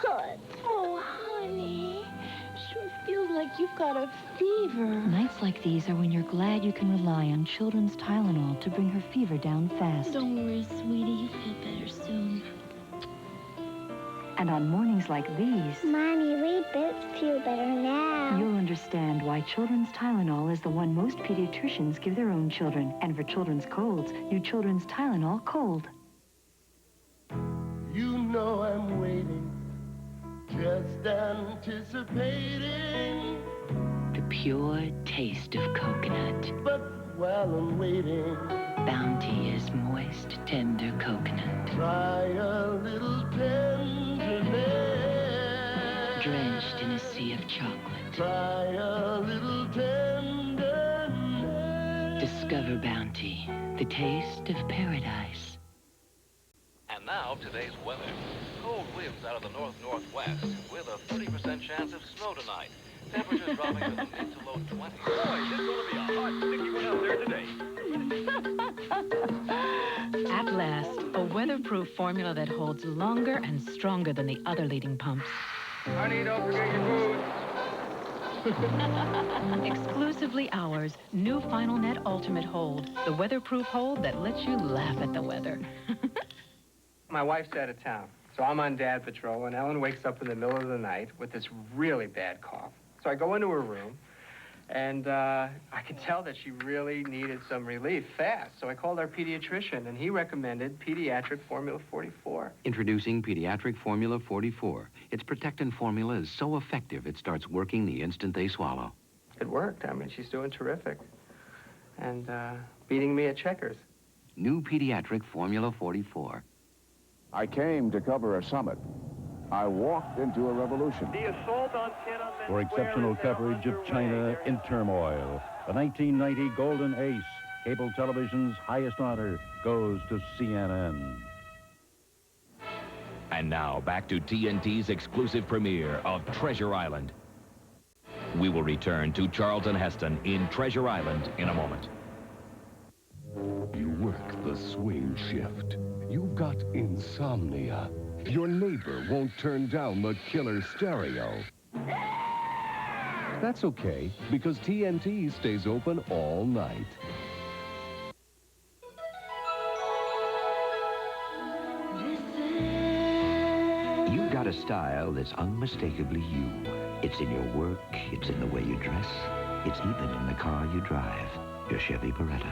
good. Oh, honey. Sure feels like you've got a fever. Nights like these are when you're glad you can rely on children's Tylenol to bring her fever down fast. Don't worry, sweetie. You'll feel better soon. And on mornings like these, Mommy, we both feel better now. you'll understand why children's Tylenol is the one most pediatricians give their own children. And for children's colds, new children's Tylenol Cold. You know I'm waiting, just anticipating. The pure taste of coconut. But while I'm waiting, Bounty is moist, tender coconut. try a little tenderness. Drenched in a sea of chocolate. Try a little tenderness. Discover Bounty, the taste of paradise. And now, today's weather. Cold winds out of the north-northwest with a 30% chance of snow tonight. Temperatures dropping to the mid to low 20s. Boy, this is going to be a hot, sticky one out there today. At last, a weatherproof formula that holds longer and stronger than the other leading pumps. Honey, don't forget your food. Exclusively ours, new Final Net Ultimate Hold. The weatherproof hold that lets you laugh at the weather. My wife's out of town, so I'm on dad patrol, and Ellen wakes up in the middle of the night with this really bad cough. So I go into her room, and I could tell that she really needed some relief fast. So I called our pediatrician, and he recommended Pediatric Formula 44. Introducing Pediatric Formula 44. Its protectant formula is so effective, it starts working the instant they swallow. It worked. I mean, she's doing terrific. And beating me at checkers. New Pediatric Formula 44. I came to cover a summit. I walked into a revolution. The assault on Tiananmen For exceptional coverage of China in turmoil, the 1990 Golden Ace, cable television's highest honor, goes to CNN. And now, back to TNT's exclusive premiere of Treasure Island. We will return to Charlton Heston in Treasure Island in a moment. You work the swing shift. You've got insomnia. Your neighbor won't turn down the killer stereo. That's okay, because TNT stays open all night. You've got a style that's unmistakably you. It's in your work, it's in the way you dress, it's even in the car you drive, your Chevy Beretta.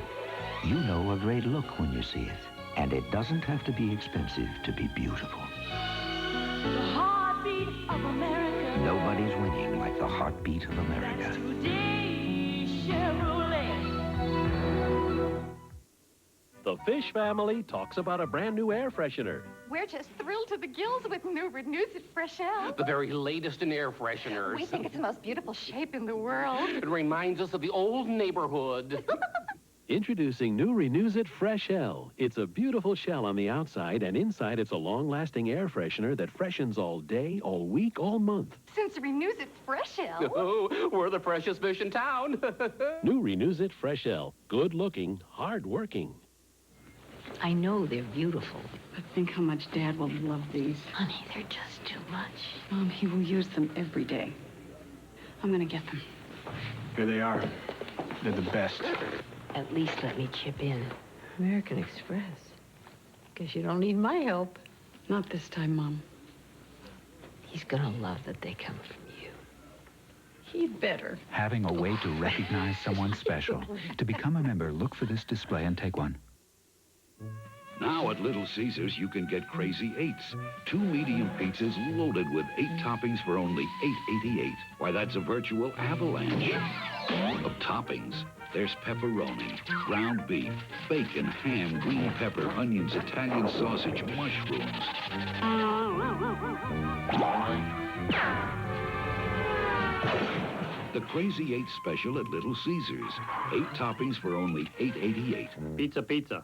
You know a great look when you see it. And it doesn't have to be expensive to be beautiful. The heartbeat of America. Nobody's winning like the heartbeat of America. That's today, Chevrolet. The Fish family talks about a brand new air freshener. We're just thrilled to the gills with new Renuzit Freshell. The very latest in air fresheners. We think it's the most beautiful shape in the world. It reminds us of the old neighborhood. Introducing new Renuzit Freshell. It's a beautiful shell on the outside, and inside it's a long-lasting air freshener that freshens all day, all week, all month. Since Renuzit Freshell. Oh, we're the freshest fish in town. New Renuzit Freshell. Good-looking, hard-working. I know they're beautiful. But think how much Dad will love these. Honey, they're just too much. Mom, he will use them every day. I'm gonna get them. Here they are. They're the best. At least let me chip in. American Express. Guess you don't need my help. Not this time, Mom. He's gonna love that they come from you. He'd better. Having a way to recognize someone special. To become a member, look for this display and take one. Now at Little Caesars, you can get Crazy Eights. 2 medium pizzas loaded with 8 toppings for only $8.88. Why, that's a virtual avalanche of toppings. There's pepperoni, ground beef, bacon, ham, green pepper, onions, Italian sausage, mushrooms. The Crazy 8 special at Little Caesars. 8 toppings for only $8.88. Pizza, pizza.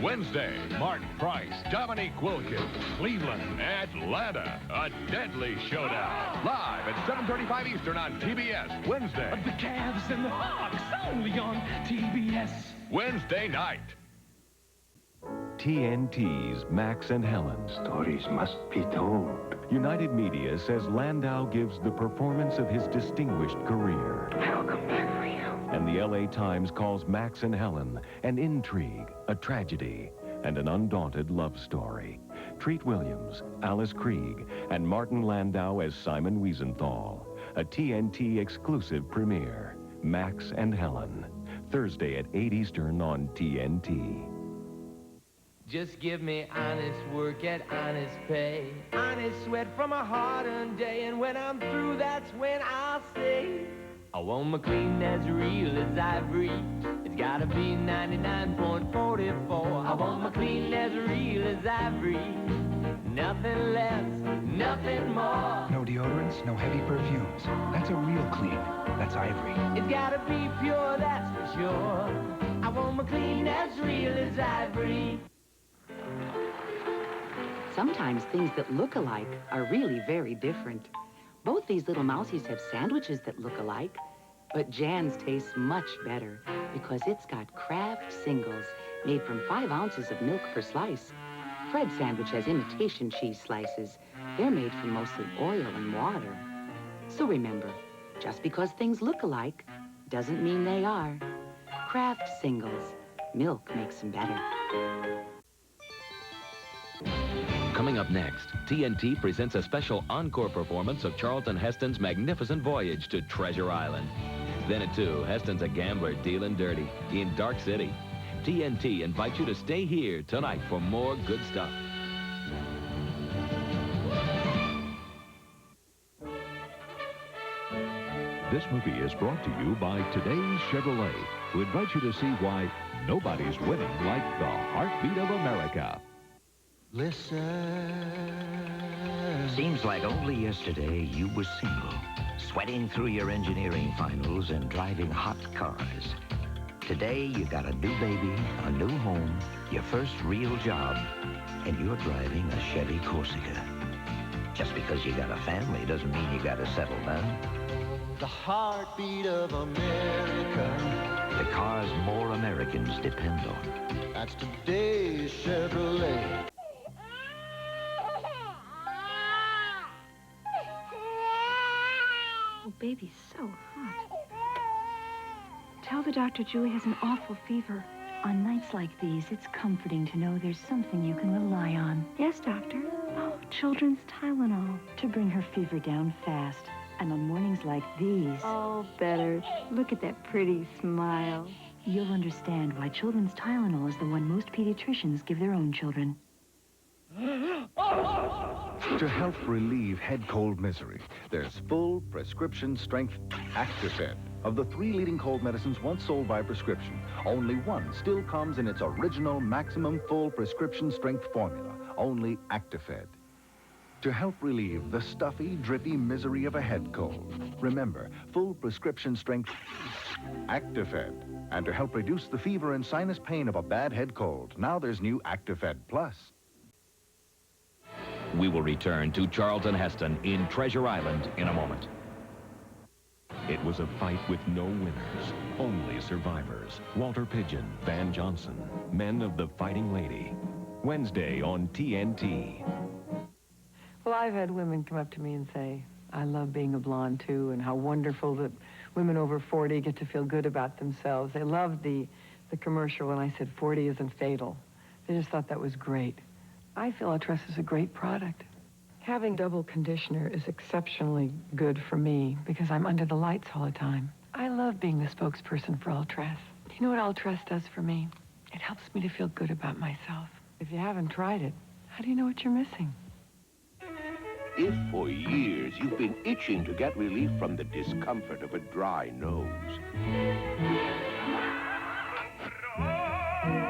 Wednesday, Mark Price, Dominique Wilkins, Cleveland, Atlanta. A deadly showdown. Live at 7:35 Eastern on TBS. Wednesday. The Cavs and the Hawks only on TBS. Wednesday night. TNT's Max and Helen. Stories must be told. United Media says Landau gives the performance of his distinguished career. I'll come back for you. And the LA Times calls Max and Helen an intrigue, a tragedy, and an undaunted love story. Treat Williams, Alice Krieg, and Martin Landau as Simon Wiesenthal. A TNT exclusive premiere. Max and Helen. Thursday at 8 Eastern on TNT. Just give me honest work at honest pay. Honest sweat from a hard-earned day. And when I'm through, that's when I'll say, I want my clean as real as ivory. It's gotta be 99.44. I want my clean as real as ivory. Nothing less, nothing more. No deodorants, no heavy perfumes. That's a real clean. That's Ivory. It's gotta be pure, that's for sure. I want my clean as real as ivory. Sometimes things that look alike are really very different. Both these little mousies have sandwiches that look alike, but Jan's tastes much better because it's got Kraft Singles, made from 5 ounces of milk per slice. Fred's sandwich has imitation cheese slices. They're made from mostly oil and water. So remember, just because things look alike doesn't mean they are. Kraft Singles. Milk makes them better. Coming up next, TNT presents a special encore performance of Charlton Heston's magnificent voyage to Treasure Island. Then at 2, Heston's a gambler dealing dirty in Dark City. TNT invites you to stay here tonight for more good stuff. This movie is brought to you by Today's Chevrolet, who invite you to see why nobody's winning like the heartbeat of America. Listen. Seems like only yesterday you were single, sweating through your engineering finals and driving hot cars. Today you got a new baby, a new home, your first real job, and you're driving a Chevy Corsica. Just because you got a family doesn't mean you got to settle down. The heartbeat of America. The cars more Americans depend on. That's today's Chevrolet. Oh, baby's so hot. Tell the doctor Julie has an awful fever. On nights like these, it's comforting to know there's something you can rely on. Yes, doctor. Oh, children's Tylenol. To bring her fever down fast. And on mornings like these... Oh, better. Look at that pretty smile. You'll understand why children's Tylenol is the one most pediatricians give their own children. To help relieve head cold misery, there's full prescription strength Actifed. Of the 3 leading cold medicines once sold by prescription, only one still comes in its original maximum full prescription strength formula, only Actifed. To help relieve the stuffy, drippy misery of a head cold, remember, full prescription strength Actifed. And to help reduce the fever and sinus pain of a bad head cold, now there's new Actifed Plus. We will return to Charlton Heston in Treasure Island in a moment. It was a fight with no winners, only survivors. Walter Pidgeon, Van Johnson, men of the Fighting Lady. Wednesday on TNT. Well, I've had women come up to me and say, I love being a blonde, too, and how wonderful that women over 40 get to feel good about themselves. They loved the commercial when I said 40 isn't fatal. They just thought that was great. I feel Ultress is a great product. Having double conditioner is exceptionally good for me because I'm under the lights all the time. I love being the spokesperson for Ultress. Do you know what Ultress does for me? It helps me to feel good about myself. If you haven't tried it, how do you know what you're missing? If for years you've been itching to get relief from the discomfort of a dry nose,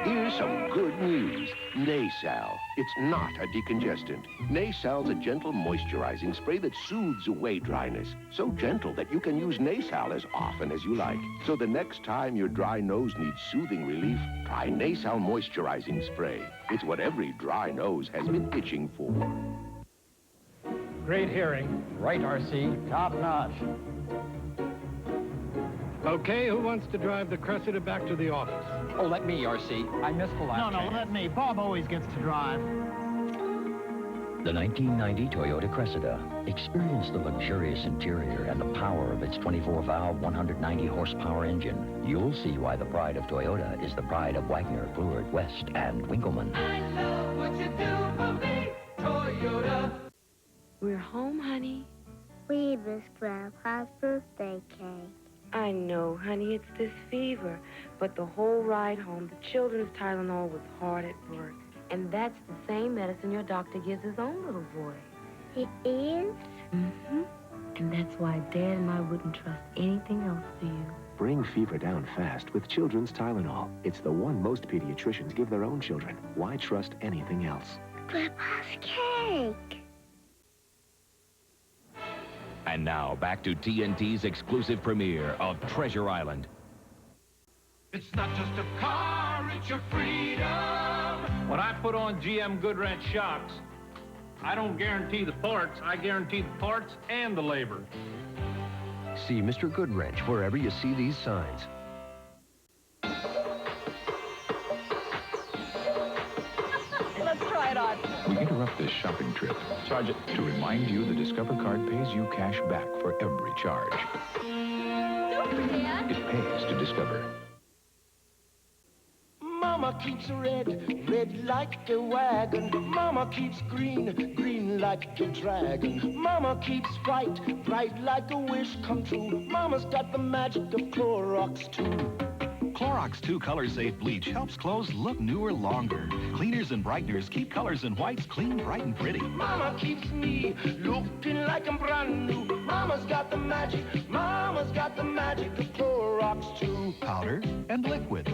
here's some good news. Nasal. It's not a decongestant. Nasal's a gentle moisturizing spray that soothes away dryness. So gentle that you can use Nasal as often as you like. So the next time your dry nose needs soothing relief, try Nasal moisturizing spray. It's what every dry nose has been itching for. Great hearing. Right, RC. Top notch. Okay, who wants to drive the Cressida back to the office? Oh, let me, RC. I missed the last No, chance. let me. Bob always gets to drive. The 1990 Toyota Cressida. Experience the luxurious interior and the power of its 24-valve, 190-horsepower engine. You'll see why the pride of Toyota is the pride of Wagner, Fluard, West, and Winkleman. I know what you do for me, Toyota. We're home, honey. We missed Grandpa's birthday cake. I know, honey, it's this fever. But the whole ride home, the children's Tylenol was hard at work. And that's the same medicine your doctor gives his own little boy. It is? Mm-hmm. And that's why Dad and I wouldn't trust anything else for you. Bring fever down fast with children's Tylenol. It's the one most pediatricians give their own children. Why trust anything else? Grandpa's cake. And now, back to TNT's exclusive premiere of Treasure Island. It's not just a car, it's your freedom. When I put on GM Goodwrench shocks, I don't guarantee the parts, I guarantee the parts and the labor. See Mr. Goodwrench wherever you see these signs. Let's try it on. We interrupt this shopping trip. Charge it. To remind you the Discover card pays you cash back for every charge. Super, Dad. It pays to Discover. Mama keeps red, red like a wagon. Mama keeps green, green like a dragon. Mama keeps bright, bright like a wish come true. Mama's got the magic of Clorox too. Clorox 2 Color Safe Bleach helps clothes look newer longer. Cleaners and brighteners keep colors and whites clean, bright, and pretty. Mama keeps me looking like I'm brand new. Mama's got the magic of Clorox too. Powder and liquid.